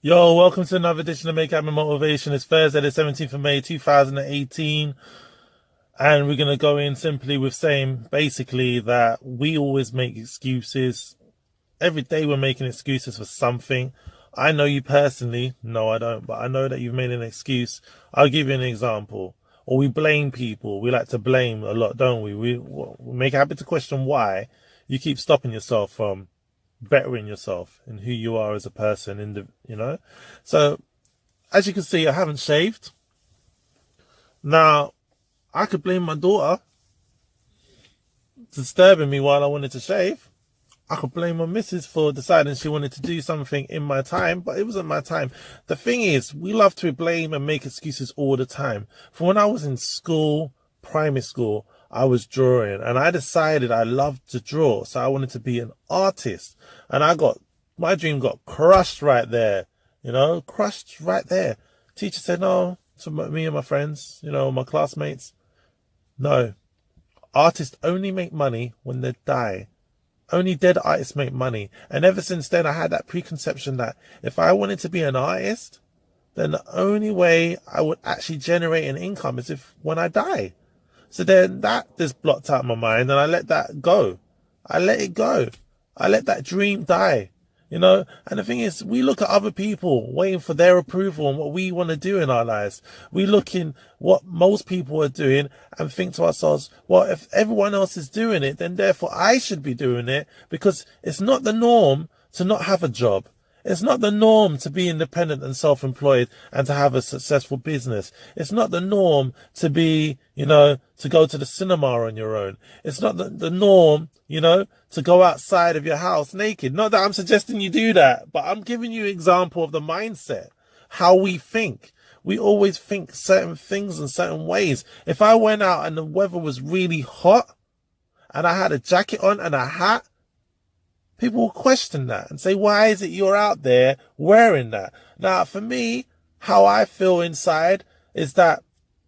Yo, welcome to another edition of Make Happen Motivation. It's Thursday, the 17th of May, 2018. And we're going to go in simply with saying basically that we always make excuses. Every day we're making excuses for something. I know you personally. No, I don't. But I know that you've made an excuse. I'll give you an example. Or we blame people. We like to blame a lot, don't we? We make a habit to question why you keep stopping yourself from bettering yourself in who you are as a person so as you can see, I haven't shaved. Now I could blame my daughter disturbing me while I wanted to shave. I could blame my missus for deciding she wanted to do something in my time, but it wasn't my time. The thing is, we love to blame and make excuses all the time. From when I was in school, primary school, I was drawing and I decided I loved to draw. So I wanted to be an artist, and my dream got crushed right there, crushed right there. Teacher said, no, to me and my friends, my classmates, no, artists only make money when they die. Only dead artists make money. And ever since then, I had that preconception that if I wanted to be an artist, then the only way I would actually generate an income is when I die. So then that just blocked out my mind, and I let that go. I let it go. I let that dream die, And the thing is, we look at other people waiting for their approval and what we want to do in our lives. We look in what most people are doing and think to ourselves, well, if everyone else is doing it, then therefore I should be doing it, because it's not the norm to not have a job. It's not the norm to be independent and self-employed and to have a successful business. It's not the norm to be, to go to the cinema on your own. It's not the norm, to go outside of your house naked. Not that I'm suggesting you do that, but I'm giving you an example of the mindset, how we think. We always think certain things in certain ways. If I went out and the weather was really hot and I had a jacket on and a hat, people will question that and say, why is it you're out there wearing that? Now, for me, how I feel inside is that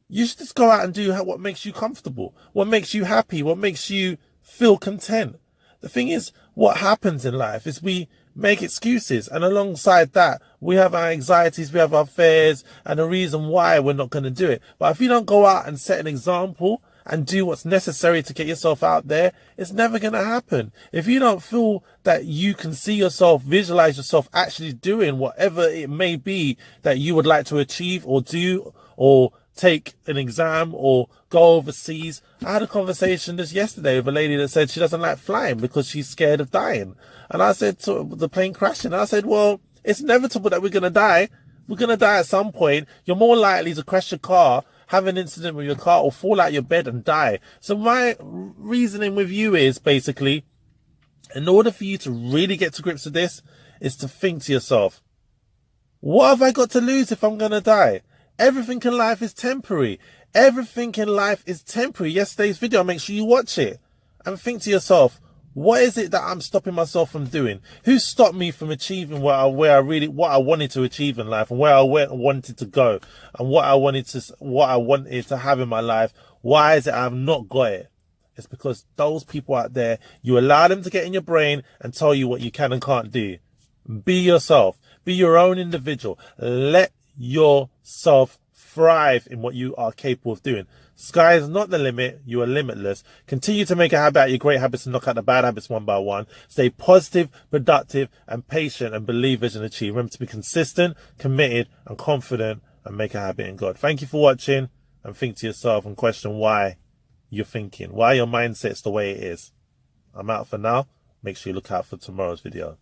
you should just go out and do what makes you comfortable, what makes you happy, what makes you feel content. The thing is, what happens in life is we make excuses, and alongside that, we have our anxieties, we have our fears, and the reason why we're not going to do it. But if you don't go out and set an example and do what's necessary to get yourself out there, it's never going to happen. If you don't feel that you can see yourself, visualize yourself actually doing whatever it may be that you would like to achieve or do, or take an exam or go overseas. I had a conversation just yesterday with a lady that said she doesn't like flying because she's scared of dying. And I said, to the plane crashing, I said, well, it's inevitable that we're going to die. We're going to die at some point. You're more likely to crash your car, have an incident with your car, or fall out your bed and die. So my reasoning with you is basically, in order for you to really get to grips with this, is to think to yourself, what have I got to lose if I'm going to die? Everything in life is temporary. Everything in life is temporary. Yesterday's video, make sure you watch it and think to yourself, what is it that I'm stopping myself from doing? Who stopped me from achieving what I wanted to achieve in life, and where I wanted to go, and what I wanted to have in my life? Why is it I've not got it? It's because those people out there, you allow them to get in your brain and tell you what you can and can't do. Be yourself. Be your own individual. Let yourself thrive in what you are capable of doing. Sky is not the limit. You are limitless. Continue to make a habit out of your great habits and knock out the bad habits one by one. Stay positive, productive, and patient, and believe, vision, achieve. Remember to be consistent, committed, and confident, and make a habit in God. Thank you for watching, and think to yourself and question why you're thinking, why your mindset's the way it is. I'm out for now. Make sure you look out for tomorrow's video.